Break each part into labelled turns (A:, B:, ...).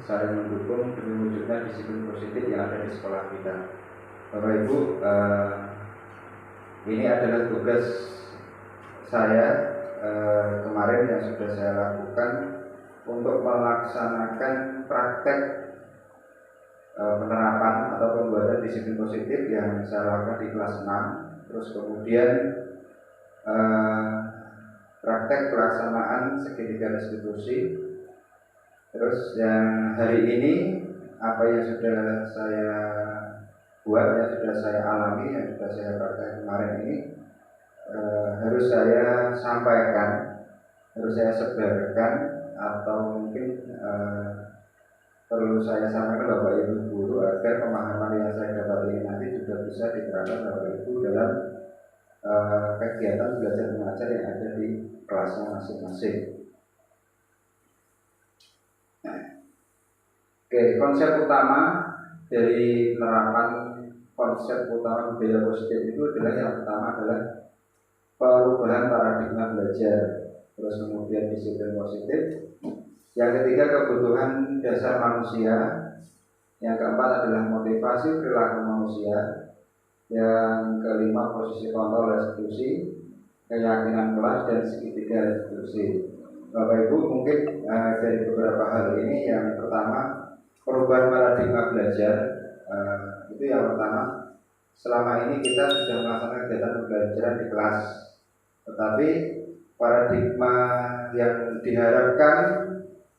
A: saling mendukung demi wujudnya disiplin positif yang ada di sekolah kita. Bapak Ibu, ini adalah tugas saya kemarin yang sudah saya lakukan untuk melaksanakan praktek penerapan atau pembuatan disiplin positif yang saya lakukan di kelas 6. Terus kemudian praktek pelaksanaan segitiga restitusi. Terus yang hari ini apa yang sudah saya buat, yang sudah saya alami, yang sudah saya praktek kemarin ini harus saya sampaikan, harus saya sebarkan, atau mungkin perlu saya sampaikan Bapak Ibu guru agar pemahaman yang saya dapat ini nanti juga bisa diterapkan Bapak Ibu dalam kegiatan belajar mengajar yang ada di kelasnya masing-masing. Oke, konsep utama dari penerapan konsep utama budaya positif itu adalah yang pertama adalah perubahan paradigma belajar, terus kemudian disiplin positif. Yang ketiga kebutuhan dasar manusia. Yang keempat adalah motivasi perilaku manusia. Yang kelima posisi kontrol restitusi, keyakinan kelas, dan segitiga restitusi. Bapak Ibu mungkin dari beberapa hal ini, yang pertama perubahan paradigma belajar, itu yang pertama. Selama ini kita sudah melaksanakan kegiatan pembelajaran di kelas, tetapi paradigma yang diharapkan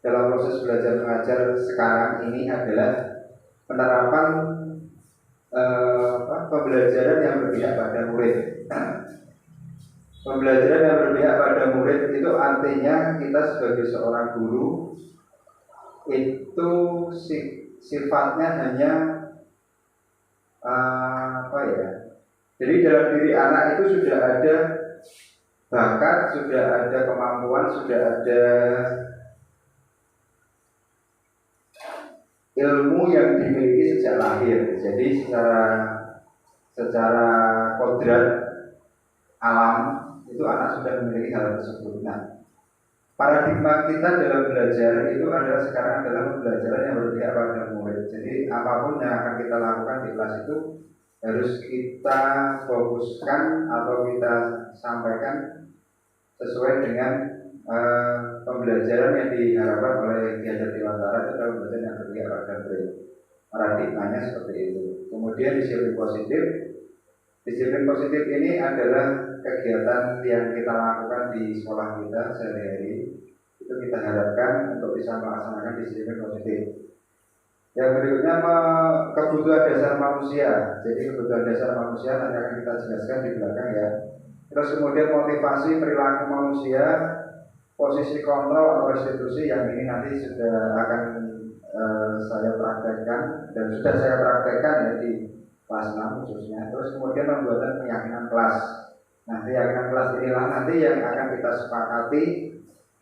A: dalam proses belajar mengajar sekarang ini adalah penerapan pembelajaran yang berpihak pada murid. Pembelajaran yang berpihak pada murid itu artinya kita sebagai seorang guru itu sifatnya hanya jadi dalam diri anak itu sudah ada bakat, sudah ada kemampuan, sudah ada ilmu yang dimiliki sejak lahir. Jadi secara kodrat alam itu anak sudah memiliki hal tersebut. Nah, paradigma kita dalam belajar itu adalah sekarang adalah pembelajaran yang berpihak pada murid. Jadi apapun yang akan kita lakukan di kelas itu harus kita fokuskan atau kita sampaikan sesuai dengan pembelajaran yang diharapkan oleh Ki Hajar Dewantara. Itu adalah pembelajaran yang berpihak pada murid. paradigmanya seperti itu. Kemudian disiplin positif ini adalah kegiatan yang kita lakukan di sekolah kita sehari-hari. Itu kita harapkan untuk bisa melaksanakan disiplin positif. Yang berikutnya kebutuhan dasar manusia. Jadi kebutuhan dasar manusia nanti akan kita jelaskan di belakang ya. Terus kemudian motivasi perilaku manusia, posisi kontrol atau restitusi yang ini nanti sudah akan saya praktekkan dan sudah saya praktekkan ya di kelas 6 khususnya. Terus kemudian pembuatan keyakinan kelas. Nah, keyakinan kelas inilah nanti yang akan kita sepakati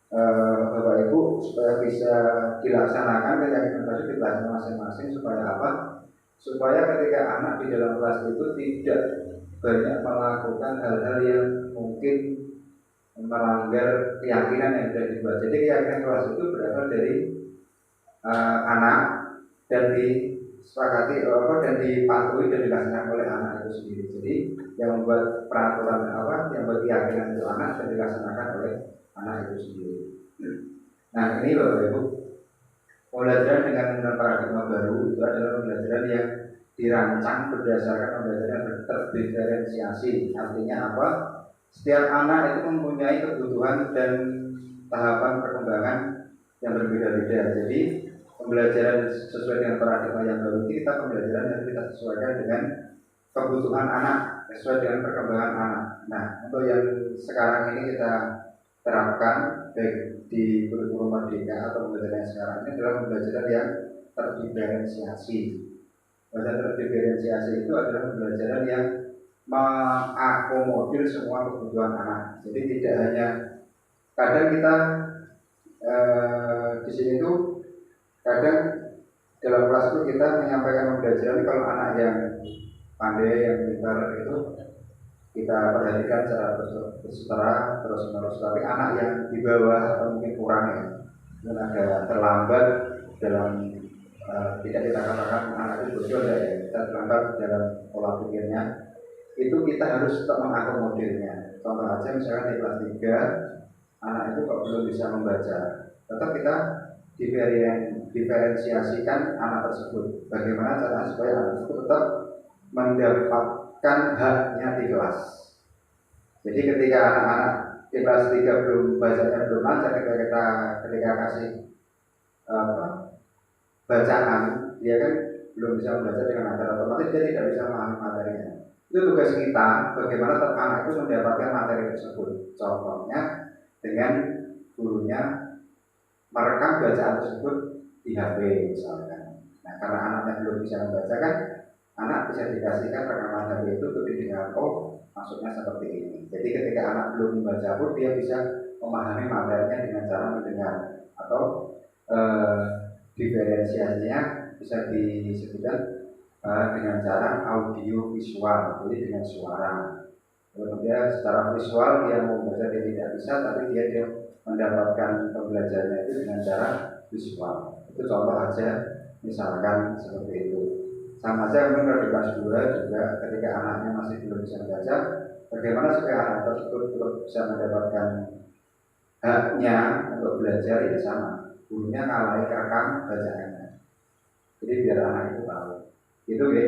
A: Bapak Ibu supaya bisa dilaksanakan keyakinan kelas di kelasnya masing-masing. Supaya apa? Supaya ketika anak di dalam kelas itu tidak banyak melakukan hal-hal yang mungkin melanggar keyakinan yang sudah dibuat. Jadi keyakinan kelas itu berasal dari anak dan disepakati dan dipatuhi dan dilaksanakan oleh anak itu sendiri. Jadi yang membuat peraturan yang membuat keyakinan itu anak dan dilaksanakan oleh anak itu sendiri. Nah, ini Bapak Ibu, pembelajaran dengan paradigma baru itu adalah pembelajaran yang dirancang berdasarkan pembelajaran yang terdiferensiasi. Artinya apa? Setiap anak itu mempunyai kebutuhan dan tahapan perkembangan yang berbeda-beda. Jadi pembelajaran sesuai dengan paradigma yang baru ini kita pembelajaran yang kita sesuaikan dengan kebutuhan anak, sesuai dengan perkembangan anak. Nah, untuk yang sekarang ini kita terapkan baik di kurikulum Merdeka atau pembelajaran yang sekarang ini adalah pembelajaran yang terdiferensiasi. Pembelajaran terdiferensiasi itu adalah pembelajaran yang mengakomodir semua kebutuhan anak. Jadi tidak hanya kadang kita di sini tuh kadang dalam kelas itu kita menyampaikan pembelajaran kalau anak yang pandai, yang pintar itu kita perhatikan secara terus-terus terus-menerus. Tapi anak yang di bawah atau mungkin kurang ya, mungkin agak terlambat dalam tidak kita katakan anak itu bodoh ya, kita terlambat dalam pola pikirnya. Itu kita harus tetap mengakomodirnya. Contoh aja misalkan di kelas 3 anak itu kok belum bisa membaca, tetap kita diferensiasikan anak tersebut. Bagaimana cara supaya anak tersebut tetap mendapatkan haknya di kelas. Jadi ketika anak-anak di kelas 3 belum bacanya belum lancar, ketika kasih bacaan, dia kan belum bisa membaca dengan lancar, otomatis dia tidak bisa memahami materinya. Itu tugas kita, bagaimana tetap anak itu mendapatkan materi tersebut. Contohnya dengan gurunya merekam bacaan tersebut di HP misalkan. Nah, karena anaknya belum bisa membaca kan, anak bisa dikasihkan rekaman HP itu untuk didengar. Oh, maksudnya seperti ini. Jadi ketika anak belum membaca pun dia bisa memahami materinya dengan cara mendengar. Atau diferensiasinya bisa disebutkan dengan cara audio visual, jadi dengan suara. Kemudian secara visual dia membaca dia tidak bisa, tapi dia mendapatkan pembelajarannya itu dengan cara visual. Itu contoh aja, misalkan seperti itu. Sama saja mungkin di kelas 2 juga ketika anaknya masih belum bisa membaca, bagaimana supaya anak tersebut bisa mendapatkan haknya untuk belajar ya sama. Gurunya ngalahi rekam bacaannya. Jadi biar anak itu tahu. Itu ya.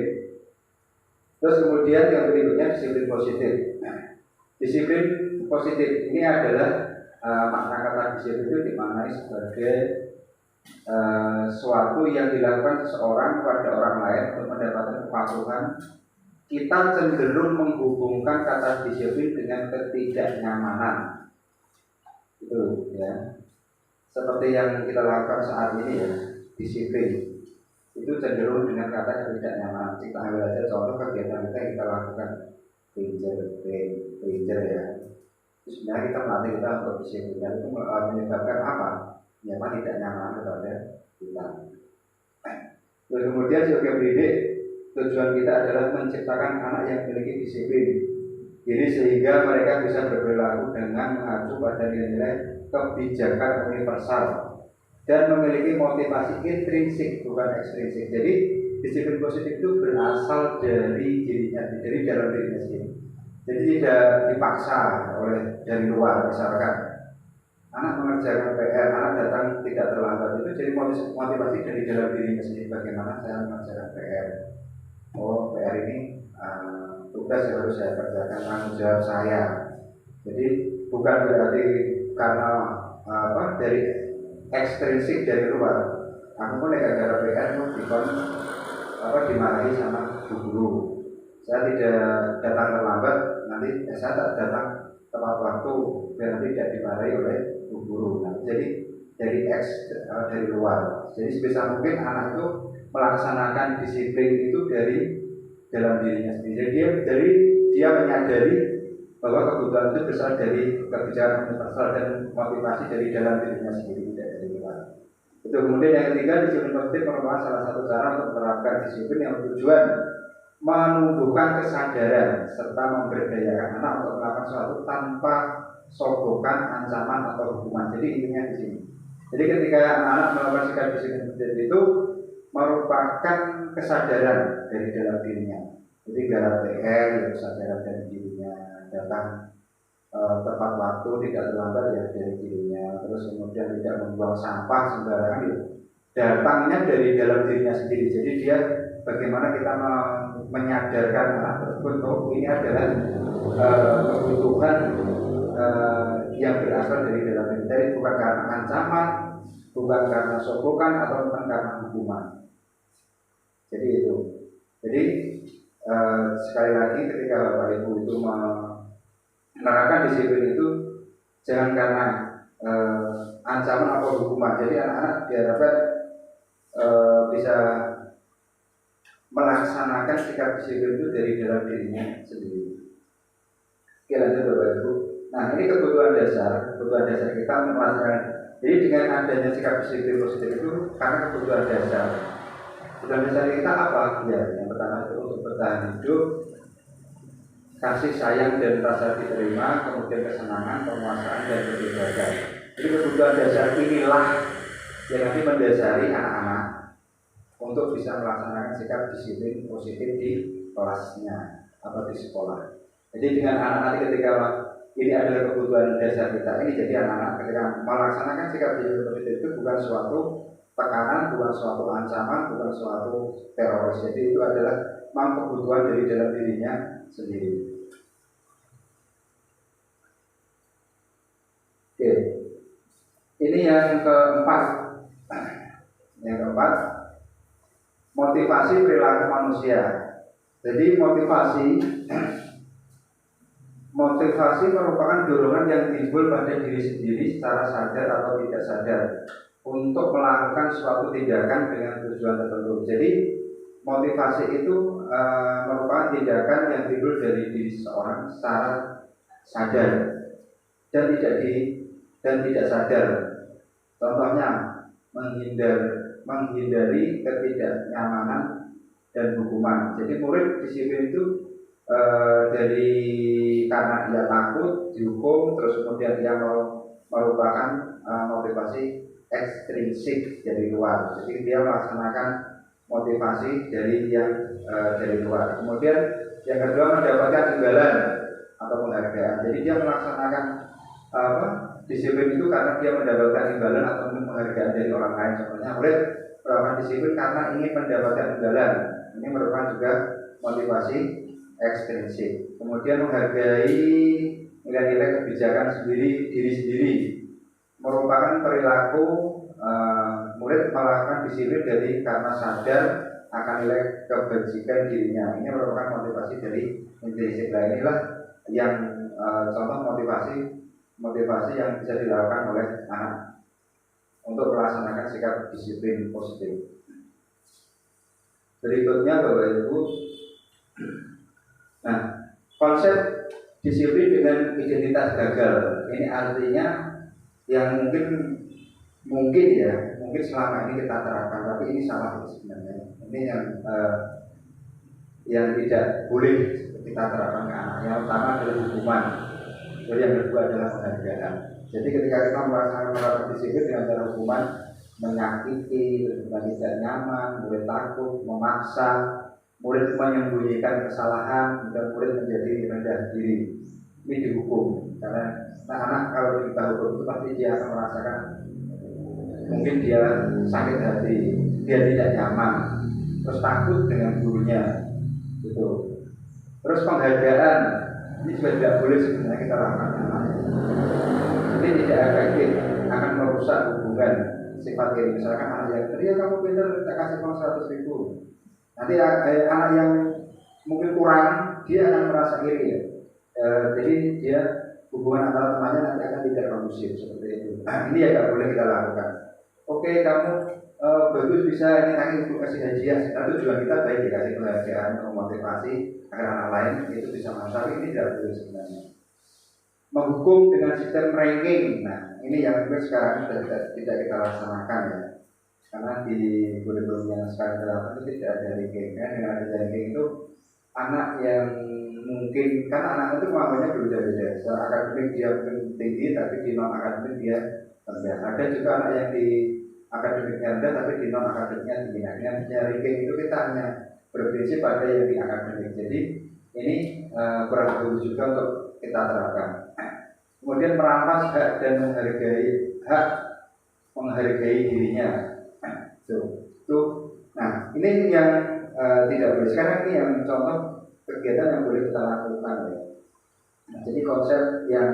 A: Terus kemudian yang berikutnya disiplin positif. Nah, disiplin positif ini adalah makna kata disiplin itu dimaknai sebagai suatu yang dilakukan seseorang kepada orang lain untuk mendapatkan kepatuhan. Kita cenderung menghubungkan kata disiplin dengan ketidaknyamanan. Itu ya. Seperti yang kita lakukan saat ini ya, disiplin. Itu cenderung dengan kata yang tidak nyaman. Kita ambil aja contoh kegiatan kita yang kita lakukan belajar ya. Sebenarnya kita melatih kita untuk disiplin dan itu menyebabkan apa? Nyaman tidak nyaman kepada kita. Terus kemudian sebagai pendidik, tujuan kita adalah menciptakan anak yang memiliki disiplin. Jadi sehingga mereka bisa berperilaku dengan mengacu pada nilai-nilai kebijakan universal dan memiliki motivasi intrinsik bukan ekstrinsik. Jadi disiplin positif itu berasal dari dirinya, dari dalam dirinya sendiri. Jadi tidak dipaksa oleh dari luar misalkan. anak mengerjakan PR, anak datang tidak terlambat, itu jadi motivasi dari dalam dirinya sendiri. Bagaimana saya mengerjakan PR? Oh, PR ini tugas yang harus saya kerjakan, tanggung jawab saya. Jadi bukan berarti karena dari ekstrinsik dari luar. Aku pun gara-gara PR itu dimarahi sama guru. Saya tidak datang terlambat, nanti saya tak datang tepat waktu, biar tidak dimarahi oleh guru. Nah, jadi dari luar. Jadi sebisa mungkin anak itu melaksanakan disiplin itu dari dalam dirinya sendiri. Jadi dia menyadari bahwa kebutuhan itu berasal dari kebijakan universal dan motivasi dari dalam dirinya sendiri, tidak dari luar. Itu kemudian yang ketiga, disiplin positif merupakan salah satu cara untuk menerapkan disiplin yang bertujuan menumbuhkan kesadaran serta memberdayakan anak untuk melakukan sesuatu tanpa sogokan, ancaman atau hukuman. Jadi intinya di sini. Jadi ketika anak melakukan sikap disiplin itu merupakan kesadaran dari dalam dirinya. Jadi garap PR ya kesadaran dari dirinya, datang tepat waktu, tidak terlambat ya dari dirinya, terus kemudian tidak membuang sampah sembarangan ya datangnya dari dalam dirinya sendiri. Jadi dia bagaimana kita menyadarkan anak tersebut bahwa ini adalah kebutuhan yang berasal dari dalam diri, bukan karena ancaman, bukan karena sogokan atau bukan karena hukuman. Jadi itu. Jadi sekali lagi ketika Bapak Ibu itu menerapkan disiplin itu jangan karena ancaman atau hukuman. Jadi anak-anak diharapkan bisa melaksanakan sikap disiplin itu dari dalam dirinya sendiri. Oke, lanjut Bapak Ibu. Nah, ini kebutuhan dasar kita untuk melaksanakan. Jadi dengan adanya sikap disiplin positif itu karena kebutuhan dasar. Kebutuhan dasar kita apa? Ya, yang pertama itu untuk bertahan hidup, kasih sayang dan rasa diterima, kemudian kesenangan, penguasaan dan kebebasan. Jadi kebutuhan dasar inilah yang nanti mendasari anak-anak untuk bisa melaksanakan sikap disiplin positif di kelasnya atau di sekolah. Jadi dengan anak-anak ketika ini adalah kebutuhan dasar kita ini, jadi anak-anak ketika melaksanakan sikap disiplin positif itu bukan suatu tekanan, bukan suatu ancaman, bukan suatu teroris. Jadi itu adalah memang kebutuhan dari dalam dirinya sendiri. Oke, ini yang keempat. Yang keempat, motivasi perilaku manusia. Jadi motivasi merupakan dorongan yang timbul pada diri sendiri secara sadar atau tidak sadar untuk melakukan suatu tindakan dengan tujuan tertentu. Jadi motivasi itu merupakan tindakan yang timbul dari diri seseorang secara sadar dan tidak sadar. Contohnya menghindari ketidaknyamanan dan hukuman. Jadi murid disiplin itu karena dia takut dihukum, terus kemudian dia merupakan motivasi ekstrinsik dari luar. Jadi dia melaksanakan motivasi dari luar. Kemudian yang kedua, mendapatkan imbalan atau penghargaan. Jadi dia melaksanakan disiplin itu karena dia mendapatkan imbalan atau penghargaan dari orang lain. Contohnya murid melakukan disiplin karena ingin mendapatkan imbalan. Ini merupakan juga motivasi ekstrinsik. Kemudian menghargai nilai-nilai kebijakan diri sendiri merupakan perilaku murid melakukan disiplin karena sadar akan nilai kebajikan dirinya. Ini merupakan motivasi dari intrinsiknya. Inilah yang contoh motivasi yang bisa dilakukan oleh anak untuk melaksanakan sikap disiplin positif. Berikutnya Bapak Ibu, nah konsep disiplin dengan identitas gagal ini artinya yang mungkin selama ini kita terapkan, tapi ini salah sebenarnya. Ini yang tidak boleh kita terapkan ke anak. Yang pertama adalah hukuman, jadi yang kedua adalah penghargaan. Jadi ketika kita melakukan disiplin dengan cara hukuman, menyakiti, tidak nyaman, murid takut, memaksa, murid menyembunyikan kesalahan, dan murid menjadi rendah diri. Ini ini dihukum. Karena anak kalau kita hukum itu pasti dia akan merasakan mungkin dia sakit hati, dia tidak nyaman, terus takut dengan gurunya, gitu. Terus penghargaan ini juga tidak boleh sebenarnya kita lakukan anak. Ini tidak efektif, akan merusak hubungan sifat diri. Misalkan anak yang ya kamu pintar, tak kasih uang 100.000. Nanti anak yang mungkin kurang, dia akan merasa iri ya. Jadi dia hubungan antara temannya nanti akan tidak kondusif seperti itu. Ini ya nggak boleh kita lakukan. Oke, kamu bagus bisa ini nanti ibu kasih hadiah. Nah, tujuan kita baik dikasih penghargaan untuk motivasi agar anak lain itu bisa masuk. Tapi ini tidak boleh sebenarnya. Menghukum dengan sistem ranking. Nah, ini yang sekarang tidak kita laksanakan ya. Karena di kurikulum yang sekarang terdapat itu tidak ada ranking. Dengan ada ranking itu anak yang mungkin kan anak itu kemampuannya berbeda-beda. Secara akademik dia tinggi, tapi di non akademik dia rendah. Ada juga anak yang di akademiknya rendah, tapi di non akademiknya tinggi. Nah, dengan ranking itu kita hanya berprinsip pada yang di akademik. Jadi ini kurang bagus juga untuk kita terapkan. Kemudian merampas hak dan menghargai dirinya. Nah, ini yang tidak boleh. Sekarang ini yang contoh kegiatan yang boleh kita lakukan ya. Nah, jadi konsep yang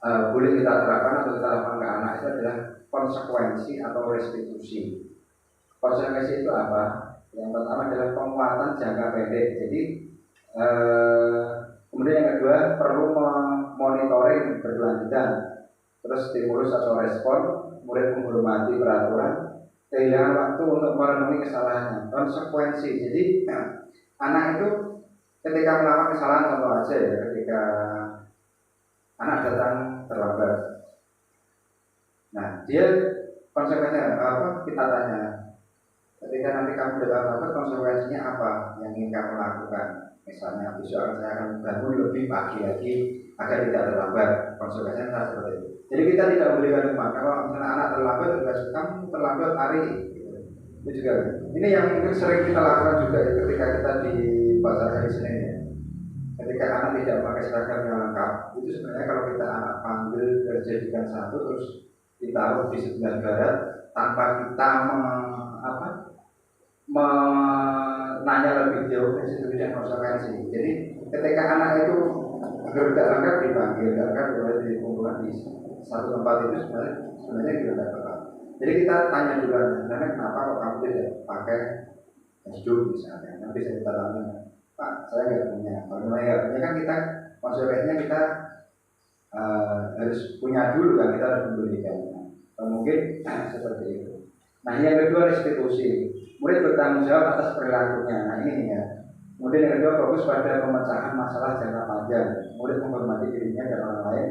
A: boleh kita terapkan atau kita lakukan ke anak itu adalah konsekuensi atau restitusi. Konsekuensi itu apa? Yang pertama adalah penguatan jangka pendek. Jadi kemudian yang kedua perlu monitoring berkelanjutan. Terus stimulus atau respon, murid menghormati peraturan, kehilangan waktu untuk merenungi kesalahannya. Konsekuensi. Jadi anak itu ketika melakukan kesalahan, contoh aja ya, ketika anak datang terlambat. Nah, dia konsekuensinya apa? Kita tanya. Ketika nanti kamu datang terlambat, konsekuensinya apa yang ingin kamu lakukan? Misalnya besok saya akan bangun lebih pagi lagi agar tidak terlambat. Konsekuensinya seperti itu. Jadi kita tidak memberikan rumah. Kalau misalnya anak terlambat, kamu terlambat hari. Itu juga. Ini yang mungkin sering kita lakukan juga ketika kita di pasar hari Senin ya. Ketika anak tidak pakai seragam yang lengkap, itu sebenarnya kalau kita anak panggil jadikan satu terus ditaruh di sebelah barat tanpa kita menanya lebih jauh restitusi dan konsekuensi. Jadi ketika anak itu tidak lengkap dipanggil, tidak boleh dikumpulkan di satu tempat itu sebenarnya tidak tepat. Jadi kita tanya dulu, sebenarnya kenapa kok kamu tidak pakai hidup misalnya? Nanti saya kita tanya, Pak, saya nggak punya. Bagaimana nggak punya kan kita konsekuensinya kita harus punya dulu kan, kita harus memberikan. Mungkin seperti itu. Nah, yang kedua restitusi. Murid bertanggung jawab atas perilakunya. Nah, ini ya. Kemudian yang kedua fokus pada pemecahan masalah jangka panjang. Murid menghormati dirinya dan orang lain.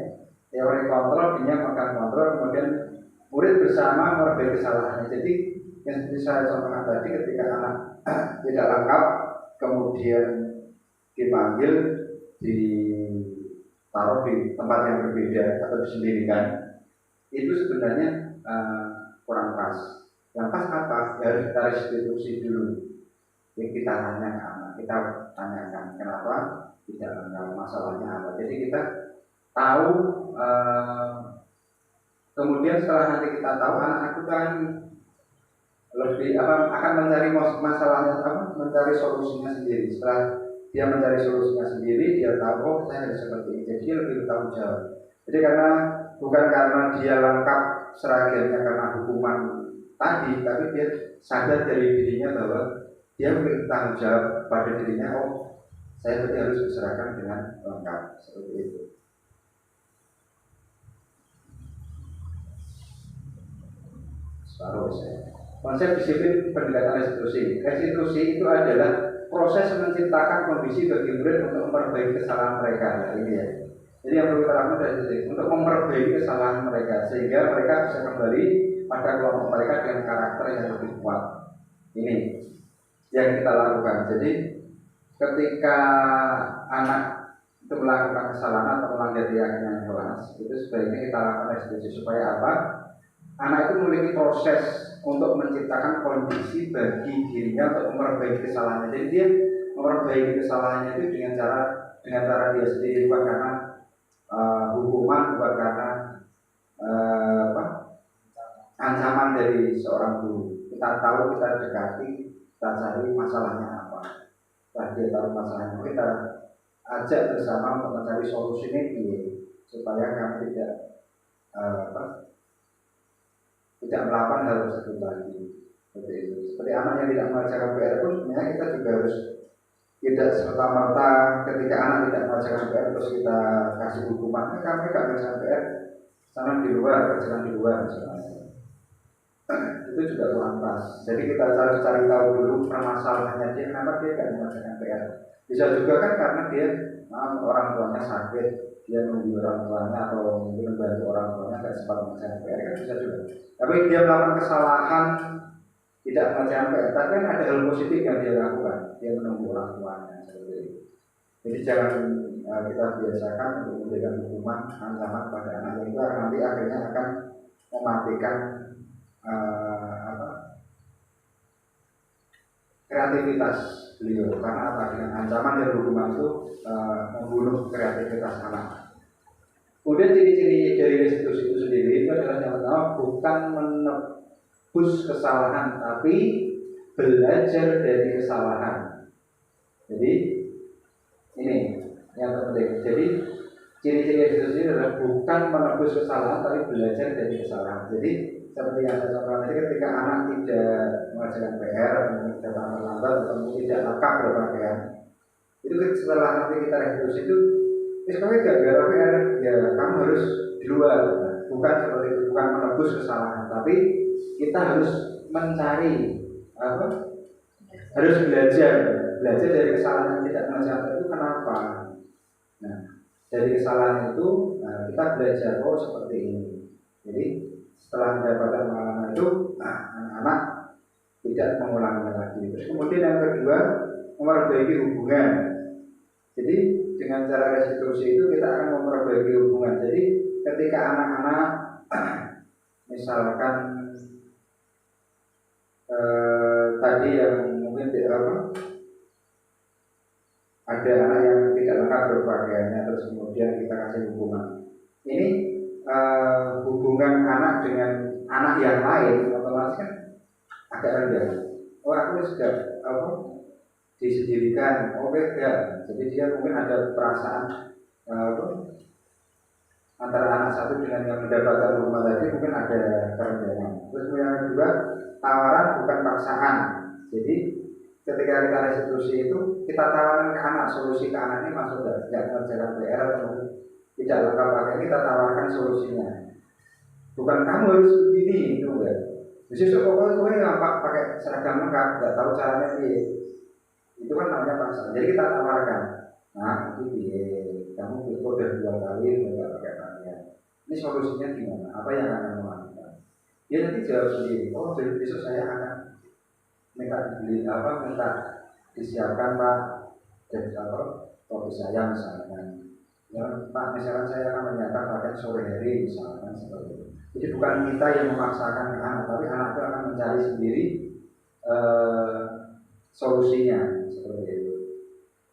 A: Teori kontrol, dia makan kontrol. Kemudian murid bersama memperbaiki kesalahannya. Jadi yang seperti saya contohkan tadi, ketika anak tidak lengkap, kemudian dipanggil, ditaruh di tempat yang berbeda atau disendirikan, itu sebenarnya kurang pas. Yang pas apa? Harus kita restitusi dulu. Jadi kita tanyakan, kenapa tidak lengkap, masalahnya apa. Jadi kita tahu. Kemudian setelah nanti kita tahu, anak itu kan lebih akan mencari masalahnya mencari solusinya sendiri. Setelah dia mencari solusinya sendiri, dia tahu oh saya harus seperti ini. Jadi dia lebih bertanggung jawab. Jadi bukan karena dia lengkap seragamnya karena hukuman tadi, tapi dia sadar dari dirinya bahwa dia bertanggung jawab pada dirinya. Oh, saya berarti harus diserahkan dengan lengkap seperti itu. Konsep disiplin pendekatan restitusi. Restitusi itu adalah proses menciptakan kondisi bagi murid untuk memperbaiki kesalahan mereka. Nah, ini ya. Jadi yang perlu kita lakukan adalah untuk memperbaiki kesalahan mereka sehingga mereka bisa kembali pada kelompok mereka dengan karakter yang lebih kuat. Ini yang kita lakukan. Jadi ketika anak itu melakukan kesalahan atau melanggar keyakinan kelas, itu sebaiknya kita lakukan restitusi supaya apa? Anak itu memiliki proses untuk menciptakan kondisi bagi dirinya untuk memperbaiki kesalahannya. Jadi dia memperbaiki kesalahannya itu dengan cara dengan cara dia sendiri, bukan karena hukuman, bukan karena ancaman dari seorang guru. Kita tahu, kita dekati, kita cari masalahnya apa. Setelah dia tahu masalahnya, kita ajak bersama untuk mencari solusinya supaya kami tidak melakukan hal tersebut lagi. Seperti itu. Seperti anak yang tidak mengerjakan PR pun sebenarnya kita juga harus tidak serta-merta ketika anak tidak mengerjakan PR terus kita kasih hukuman. Kami tidak mengerjakan PR, sana di luar, kerjakan di luar misalnya. Itu juga kurang pas. Jadi kita cari tahu dulu permasalahannya dia, kenapa dia tidak mengerjakan PR. Bisa juga kan karena dia orang tuanya sakit, dia menunggu orang tuanya atau mungkin membantu orang tuanya tidak sempat mengerjakan PR, kan bisa juga. Tapi dia melakukan kesalahan tidak mengerjakan PR, tapi kan ada hal positif yang dia lakukan, dia menunggu orang tuanya seperti itu. Jadi jangan kita biasakan untuk memberikan hukuman ancaman pada anak yang itu nanti akhirnya akan mematikan kreativitas beliau, karena apa, dengan ancaman dan hukuman itu membunuh kreativitas anak. Kemudian ciri-ciri dari restitusi itu sendiri itu adalah yang pertama, bukan menebus kesalahan tapi belajar dari kesalahan. Jadi ini yang terpenting. Jadi ciri-ciri restitusi adalah bukan menebus kesalahan tapi belajar dari kesalahan. Jadi seperti yang saya contohkan tadi, ketika anak tidak mengerjakan PR, tidak terlambat atau tidak lengkap berpakaian, itu setelah nanti kita restitusi itu, sebenarnya gara-gara PR ya kamu harus di luar. Bukan seperti itu, bukan menebus kesalahan, tapi kita harus mencari harus belajar dari kesalahan yang tidak mengerjakan itu kenapa. Nah, dari kesalahan itu kita belajar seperti ini. Jadi setelah mendapatkan pengalaman itu, anak-anak tidak mengulangi lagi. Terus kemudian yang kedua, memperbaiki hubungan. Jadi dengan cara restitusi itu kita akan memperbaiki hubungan. Jadi ketika anak-anak misalkan tadi yang mungkin ada anak yang tidak lengkap berpakaiannya, terus kemudian kita kasih hukuman. Ini hubungan anak dengan anak yang lain otomatis kan agak rendah. Aku sudah disendirikan, beda. Jadi dia mungkin ada perasaan antara anak satu dengan yang mendapatkan hukuman tadi mungkin ada kerendahan. Terus yang kedua, tawaran bukan paksaan. Jadi ketika kita restitusi itu kita tawarkan ke anak, solusi ke anak ini masuk tidak mengerjakan PR atau tidak lengkap pakai, kita tawarkan solusinya. Bukan kamu harus begini, itu enggak. Justru pokoknya nampak pakai seragam lengkap, nggak tahu caranya sih. Itu kan namanya paksa. Jadi kita tawarkan. Nah, nanti kamu udah 2 kali nggak pakai pakaian. Ini solusinya gimana? Apa yang akan kamu lakukan? Dia nanti jawab sendiri. Jadi besok saya akan minta disiapkan Pak, jadi kopi saya misalnya. Ya, Pak, misalnya saya akan menyiapkan pakaian sore hari misalnya seperti itu. Jadi bukan kita yang memaksakan ke anak, tapi anak itu akan mencari sendiri solusinya seperti itu.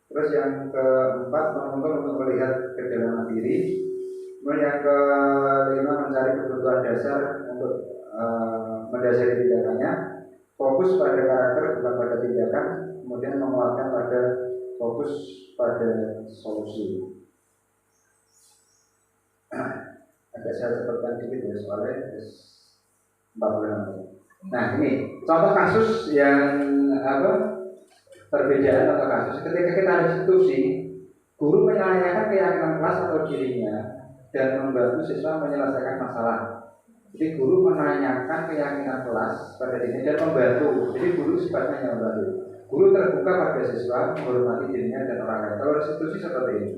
A: Terus yang keempat, menuntun untuk melihat ke dalam diri. Kemudian yang kelima, mencari kebutuhan dasar untuk mendasari tindakannya. Fokus pada karakter bukan pada tindakan. Kemudian menguatkan pada fokus pada solusi. Agak saya sebutkan dikit ya soalnya 46 menit. Nah ini contoh kasus yang perbedaan atau kasus ketika kita restitusi, guru menanyakan keyakinan kelas atau dirinya dan membantu siswa menyelesaikan masalah. Jadi guru menanyakan keyakinan kelas pada dirinya dan membantu. Jadi guru sifatnya membantu. Guru terbuka pada siswa, menghormati dirinya dan orang lain. Kalau restitusi seperti ini.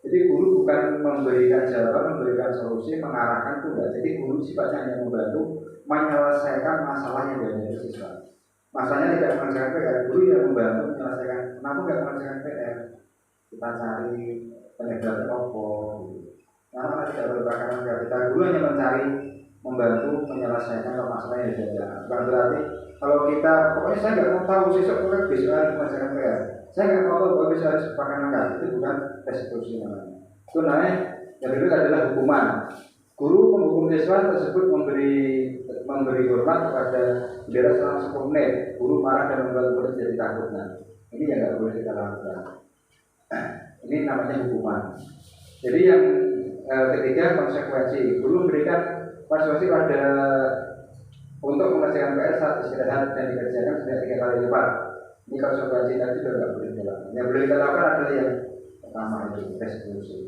A: Jadi guru bukan memberikan jawaban, memberikan solusi, mengarahkan tidak. Jadi guru sifatnya hanya membantu menyelesaikan masalah yang ada di siswa. Masalahnya tidak mengerjakan PR, guru yang membantu menyelesaikan. Kenapa tidak mengerjakan PR? Kita cari penyebabnya apa. Karena tidak berpakaian kita, guru hanya mencari, membantu menyelesaikan masalah yang ada. Bukan berarti Kalau kita pokoknya saya nggak mau tahu besok pokoknya besok harus mengerjakan PR, saya nggak mau tahu bahwa besok harus pakai angka, itu bukan restitusi namanya. Itu namanya yang berikut adalah hukuman. Guru menghukum siswa tersebut memberi hormat kepada bendera selama 10 menit. Guru marah dan membuat murid jadi takut. Nah, ini yang nggak boleh kita lakukan. Ini namanya hukuman. Jadi yang ketiga, konsekuensi. Guru memberikan konsekuensi pada untuk mengerjakan PR saat istirahat dan dikerjakan sebanyak 3 kali lipat. Ini konsekuensi tadi juga nggak boleh dilakukan. Yang boleh kita lakukan adalah yang pertama itu restitusi.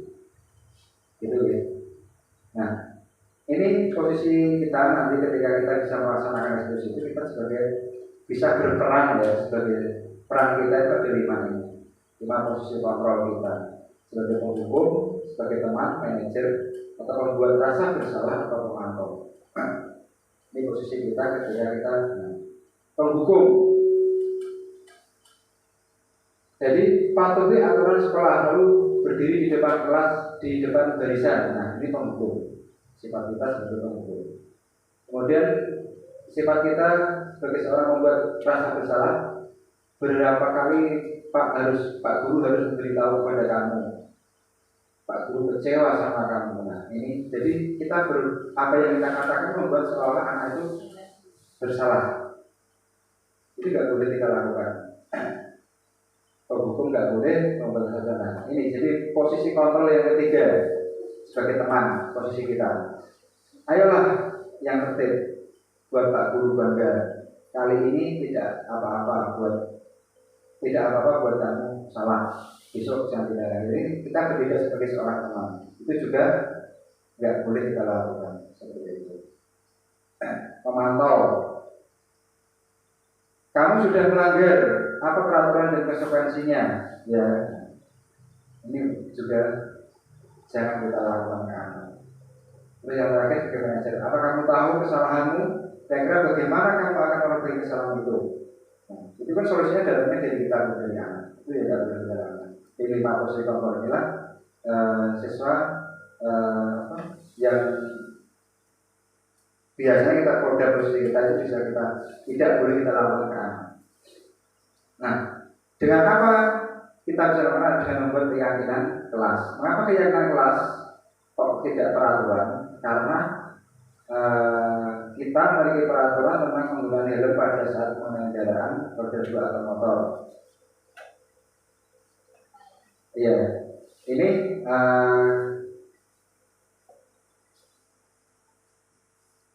A: Gitu ya. Nah, ini posisi kita nanti ketika kita bisa melaksanakan restitusi itu kita sebagai bisa berperan ya, sebagai peran kita itu ada 5 ini. 5 posisi kontrol kita sebagai penghukum, sebagai teman, manajer, atau membuat rasa bersalah atau pemantau. Ini posisi kita ketika kita penghukum. Jadi patuhi aturan sekolah, lalu berdiri di depan kelas, di depan barisan. Nah, ini penghukum. Sifat kita sebagai penghukum. Kemudian sifat kita sebagai seorang membuat rasa bersalah. Berapa kali Pak Guru harus memberitahu kepada kamu, Pak Guru kecewa sama kamu. Nah, ini jadi kita apa yang kita katakan membuat seolah anak itu bersalah. Itu nggak boleh kita lakukan. Penghukum nggak boleh membuat bersalah. Ini jadi posisi kontrol yang ketiga sebagai teman, posisi kita. Ayolah yang tertib, buat Pak Guru bangga. Kali ini tidak apa-apa buat kamu salah. Besok jangan tidak lagi. Jadi kita berbeda sebagai seorang teman. Itu juga nggak boleh kita lakukan seperti itu. Memantau. Kamu sudah melanggar apa peraturan dan konsekuensinya? Ya, ini juga jangan kita lakukan ke anak. Terus yang terakhir sebagai manajer, apa kamu tahu kesalahanmu? Kira-kira bagaimana kamu akan memperbaiki kesalahan itu? Nah, itu kan solusinya dalamnya dari kita dari anak. Itu ya tidak boleh kita lakukan. Di 5 posisi kontrol inilah siswa yang biasanya kita produk posisi kita itu bisa kita tidak boleh kita lakukan ke anak. Nah, dengan apa kita bisa lakukan? Dengan membuat keyakinan kelas. Mengapa keyakinan kelas kok tidak peraturan? Karena kita memiliki peraturan tentang penggunaan helm pada saat mengendarai kendaraan roda 2 atau motor. Iya, ini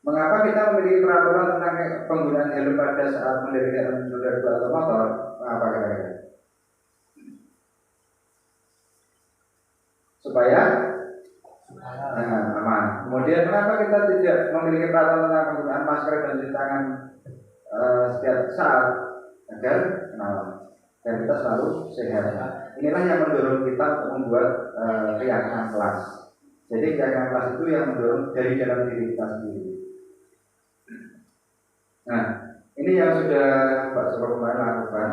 A: mengapa kita memiliki peraturan tentang penggunaan helm pada saat mengendarai roda 2 atau motor? Mengapa kira-kira? Supaya aman. Kemudian kenapa kita tidak memiliki peraturan tentang penggunaan masker dan cuci tangan setiap saat agar kita selalu sehat. Inilah yang mendorong kita untuk membuat keyakinan kelas. Jadi keyakinan kelas itu yang mendorong dari dalam diri kita sendiri. Nah, ini yang sudah Pak Sopo kemarin lakukan,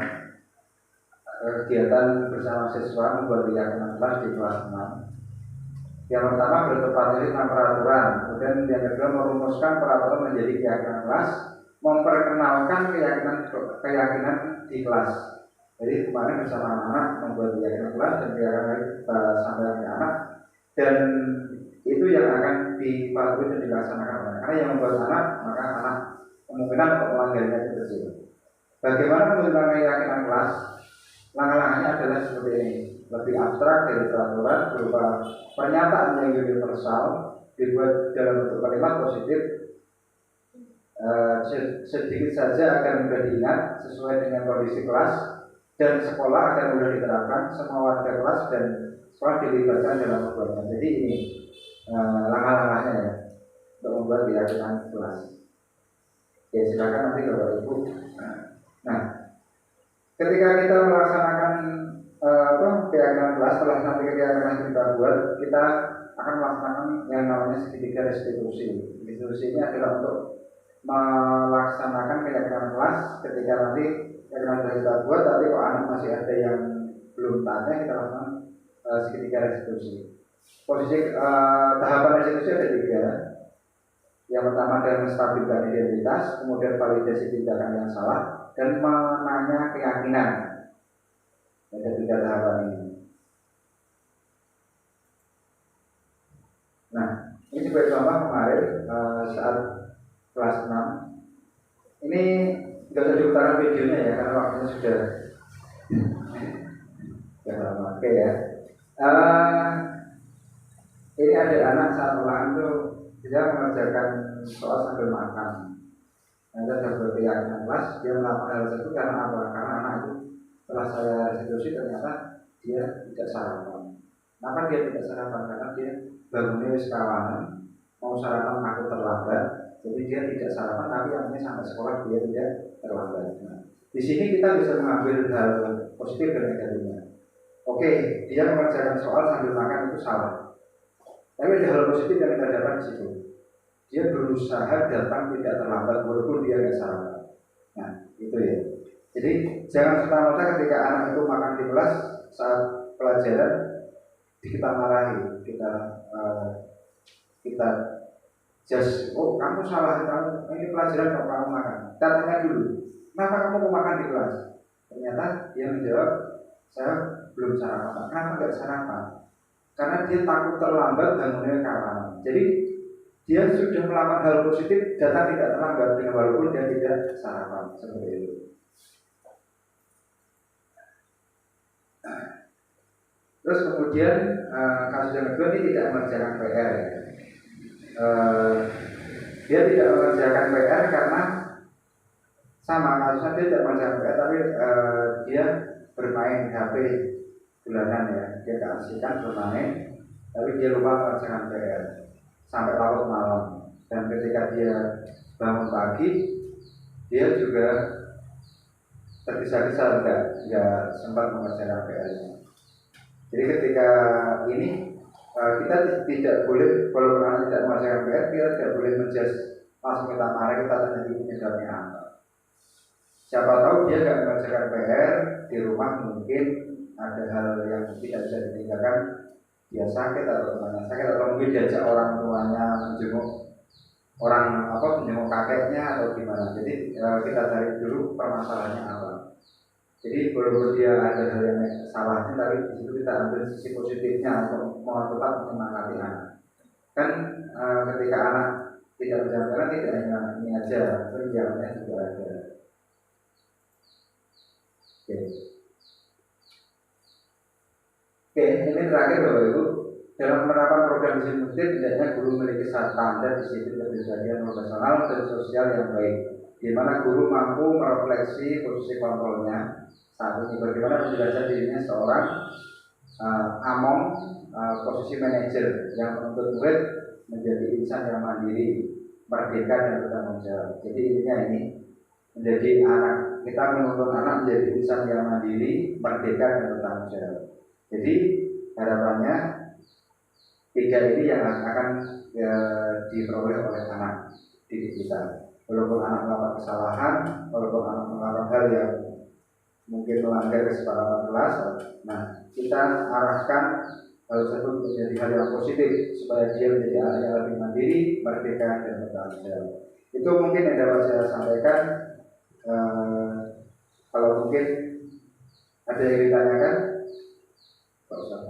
A: kegiatan bersama siswa membuat keyakinan kelas di kelas 6. Yang pertama bertempat diri tentang peraturan, kemudian yang kedua merumuskan peraturan menjadi keyakinan kelas, memperkenalkan keyakinan di kelas. Jadi kemarin bersama anak membuat keyakinan kelas dan keyakinan kita sampaikan ke anak, dan itu yang akan dipatuhi dan dilaksanakan. Karena yang membuat anak, maka anak kemungkinan untuk melanggarnya itu kecil. Bagaimana menggunakan keyakinan kelas? Langkah-langkahnya adalah seperti ini. Lebih abstrak dari peraturan berupa pernyataan yang universal dibuat dalam bentuk kalimat positif, sedikit saja agar mudah diingat sesuai dengan kondisi kelas dan sekolah agar mudah diterapkan, semua warga kelas dan sekolah dilibatkan dalam pembuatan. Jadi ini langkah-langkahnya ya untuk membuat keyakinan kelas. Ya silakan nanti Bapak Ibu. Nah, ketika kita melaksanakan keyakinan kelas, setelah nanti keyakinan kita buat, kita akan melaksanakan yang namanya segitiga restitusi. Restitusi ini adalah untuk melaksanakan keyakinan kelas ketika nanti keyakinan kelas kita buat, tapi kok anak masih ada yang belum tanya, kita lakukan segitiga restitusi. Posisi tahapan restitusi ada 3. Yang pertama adalah menstabilkan identitas, kemudian validasi tindakan yang salah, dan menanya keyakinan. Ada 3 tahapan ini. Nah, ini sebagai contoh kemarin saat kelas 6. Ini nggak usah diputarkan videonya ya, karena waktunya sudah lama. Oke ya. Ini ada anak saat ulangan itu dia mengerjakan soal sambil makan. Nanti ada keyakinan kelas dia melakukan hal tersebut karena apa? Karena anak itu setelah saya restitusi ternyata dia tidak sarapan. Kenapa dia tidak sarapan? Karena dia bangunnya sekawanan, mau sarapan aku terlambat, jadi dia tidak sarapan, tapi akhirnya sampai sekolah dia tidak terlambat. Nah, di sini kita bisa mengambil hal positif dan negatifnya. Oke, dia mengerjakan soal sambil makan itu salah. Tapi ada hal positif yang kita dapat di situ. Dia berusaha datang tidak terlambat walaupun dia nggak sarapan. Nah, itu ya. Jadi jangan serta-merta ketika anak itu makan di kelas saat pelajaran kita marahi, kita just kamu salah, kamu ini pelajaran kok kamu makan. Kita tanya dulu, kenapa kamu mau makan di kelas? Ternyata dia menjawab, saya belum sarapan. Kenapa nggak sarapan? Karena dia takut terlambat bangunnya kawanan. Jadi dia sudah melakukan hal positif, datang tidak terlambat dengan walaupun dia tidak sarapan seperti itu. Terus kemudian kasus yang kedua ini tidak mengerjakan PR. Dia tidak mengerjakan PR karena sama kasusnya dia tidak mengerjakan PR, tapi dia bermain HP bulanan ya, dia keasikan bermain, tapi dia lupa mengerjakan PR sampai larut malam. Dan ketika dia bangun pagi, dia juga tergesa-gesa nggak sempat mengerjakan PR-nya. Jadi ketika ini kita tidak boleh, kalau anak tidak mengerjakan PR, kita tidak boleh menjudge langsung kita marah, kita tanya dulu penyebabnya apa. Siapa tahu dia nggak mengerjakan PR di rumah, mungkin ada hal yang tidak bisa ditinggalkan, dia sakit atau temannya sakit, atau mungkin diajak orang tuanya menjenguk menjenguk kakeknya atau gimana. Jadi kita cari dulu permasalahannya apa. Jadi walaupun dia ada hal yang salahnya, tapi di situ kita ambil sisi positifnya untuk tetap menyemangati anak. Kan ketika anak tidak berjalan tidak hanya ini aja, perjalanannya juga ada. Oke, ini terakhir Bapak Ibu. Dalam penerapan program disiplin positif, hendaknya guru memiliki standar disiplin kepribadian profesional dan sosial yang baik, di mana guru mampu merefleksi posisi kontrolnya saat ini, bagaimana menjelaskan dirinya seorang among posisi manajer yang menuntut murid menjadi insan yang mandiri, merdeka dan bertanggung jawab. Jadi intinya ini menjadi anak, kita menuntut anak menjadi insan yang mandiri, merdeka dan bertanggung jawab. Jadi harapannya 3 ini yang akan diperoleh oleh anak didik kita. Walaupun anak melakukan kesalahan, walaupun anak melakukan hal yang mungkin melanggar kesepakatan kelas, nah kita arahkan hal tersebut menjadi hal yang positif supaya dia menjadi anak yang lebih mandiri, merdeka dan bertanggung jawab. Itu mungkin yang dapat saya sampaikan. Kalau mungkin ada yang ditanyakan, Pak Ustaz.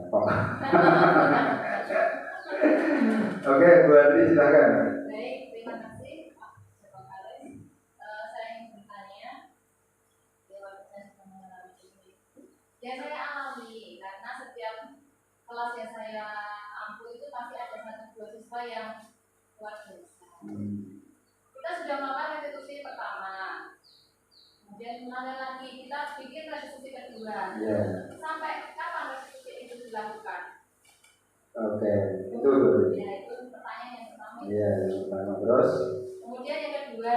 A: Oke, Bu Andri silakan.
B: Baik, terima kasih Pak Alex. Saya ingin bertanya, saya sudah mengalami ini. Yang saya alami karena setiap kelas yang saya ampu itu pasti ada 1-2 siswa yang luar biasa. Kita sudah melakukan restitusi pertama, kemudian mulai lagi kita bikin restitusi kedua. Sampai kapan restitusi itu dilakukan?
A: Oke, itu.
B: Ya, itu pertanyaan yang pertama.
A: Iya, yang pertama. Terus?
B: Kemudian yang kedua,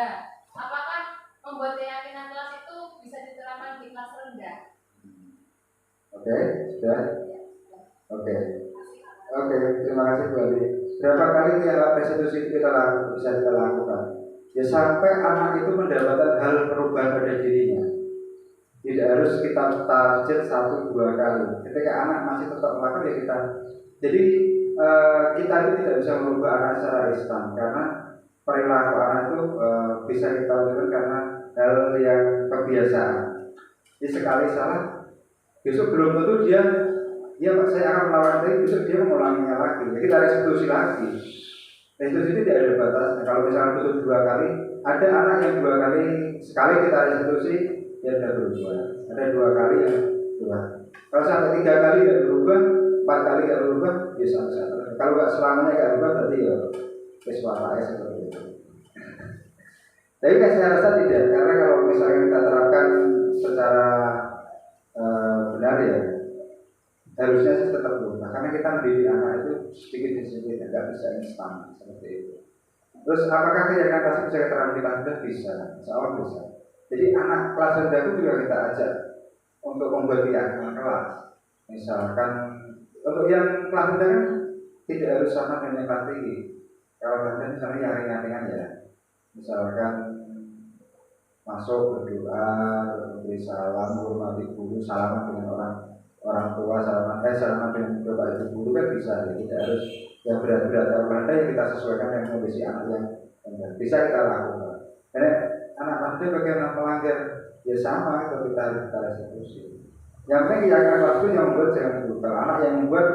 B: apakah membuat keyakinan kelas itu bisa diterapkan di kelas rendah?
A: Oke, sudah. Oke, terima kasih Bu Andi. Berapa kali restitusi itu bisa kita lakukan? Ya sampai anak itu mendapatkan hal perubahan pada dirinya. Tidak harus kita target 1-2 kali. Ketika anak masih tetap melakukan ya kita. Jadi kita itu tidak bisa merubah anak secara instan, karena perilaku anak itu bisa kita lakukan karena hal yang kebiasaan. Jadi sekali salah, besok belum tentu dia Pak saya akan melawan tadi, besok dia mengulanginya lagi. Jadi kita restitusi lagi. Restitusi itu tidak ada batasnya. Kalau misalnya besok 2 kali, ada anak yang 2 kali, sekali kita restitusi, dia sudah berubah. Ada 2 kali yang berubah. Kalau sampai 3 kali tidak berubah, 4 kali tidak berubah, ya sama-sama. Kalau nggak selamanya nggak berubah, berarti ya kesuaranya seperti itu. Tapi saya rasa tidak, karena kalau misalnya kita terapkan secara benar ya, harusnya sih tetap berubah. Karena kita mendidik anak itu sedikit demi sedikit, nggak bisa instan seperti itu. Terus apakah keyakinan pasti bisa diterapkan di kelas rendah? Bisa, insya Allah bisa. Jadi anak kelas rendah itu juga kita ajak untuk membuat keyakinan kelas. Misalkan untuk yang kelas rendah kan tidak harus sama dengan kelas tinggi. Kalau kelas rendah misalnya yang ringan-ringan ya, misalkan masuk berdoa, memberi salam, menghormati guru, salaman dengan orang tua, salaman dengan bapak ibu guru kan bisa. Ya. Tidak harus yang berat-berat. Kalau ada yang kita sesuaikan dengan kondisi anak yang bisa kita lakukan. Karena anak itu bagaimana melanggar ya sama kalau kita restitusi. Yang penting keyakinan waktu yang membuat jangan brutal. Anak yang membuat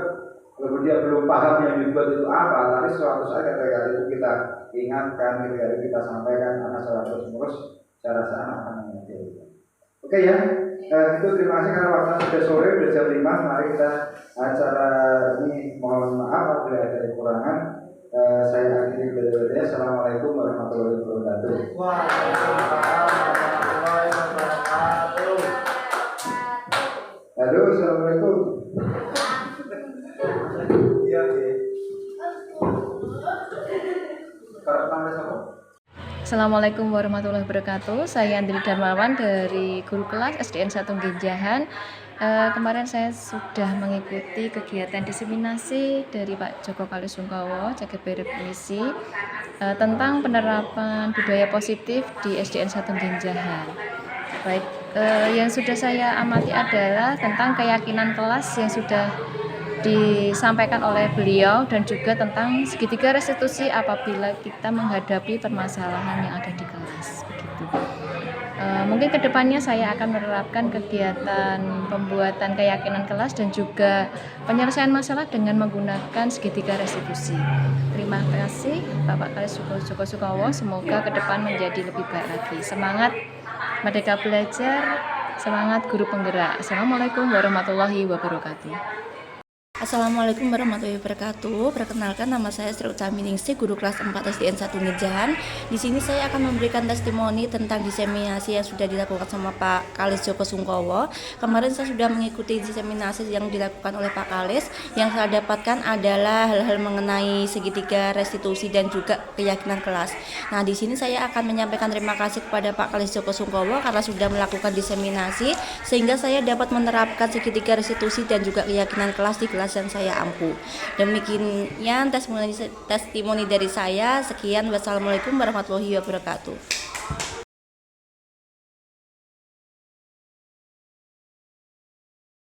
A: kalau dia belum paham yang dibuat itu apa, tapi suatu saat ketika itu kita ingatkan, ketika itu kita sampaikan, anak secara terus-menerus, saya rasa anak akan mengerti. Oke ya, itu terima kasih karena waktu sudah sore, sudah jam 5. Mari kita acara ini, mohon maaf apabila ada kekurangan. Saya akhiri belajarnya. Assalamualaikum warahmatullahi wabarakatuh.
C: Warahmatullahi wabarakatuh.
A: Halo, assalamualaikum. Iya,
D: Assalamualaikum warahmatullahi wabarakatuh. Saya Andri Darmawan dari guru kelas SDN 1 Genjahan. Kemarin saya sudah mengikuti kegiatan diseminasi dari Pak Joko Kalisungkowo, CGP Misi, tentang penerapan budaya positif di SDN 1 Genjahan. Baik, yang sudah saya amati adalah tentang keyakinan kelas yang sudah disampaikan oleh beliau dan juga tentang segitiga restitusi apabila kita menghadapi permasalahan yang ada di kelas. Begitu. Mungkin kedepannya saya akan menerapkan kegiatan pembuatan keyakinan kelas dan juga penyelesaian masalah dengan menggunakan segitiga restitusi. Terima kasih Bapak Kalis Joko Sukowo, semoga ke depan menjadi lebih baik lagi. Semangat Merdeka Belajar, semangat guru penggerak. Assalamualaikum warahmatullahi wabarakatuh.
E: Assalamualaikum warahmatullahi wabarakatuh. Perkenalkan, nama saya Sri Utami Ningsih, guru kelas 4 SDN 1 Genjahan. Di sini saya akan memberikan testimoni tentang diseminasi yang sudah dilakukan sama Pak Kalis Joko Sungkowo. Kemarin saya sudah mengikuti diseminasi yang dilakukan oleh Pak Kalis. Yang saya dapatkan adalah hal-hal mengenai segitiga restitusi dan juga keyakinan kelas. Nah, di sini saya akan menyampaikan terima kasih kepada Pak Kalis Joko Sungkowo karena sudah melakukan diseminasi sehingga saya dapat menerapkan segitiga restitusi dan juga keyakinan kelas di kelas yang saya ampuh. Demikian testimoni dari saya. Sekian, wassalamualaikum warahmatullahi wabarakatuh.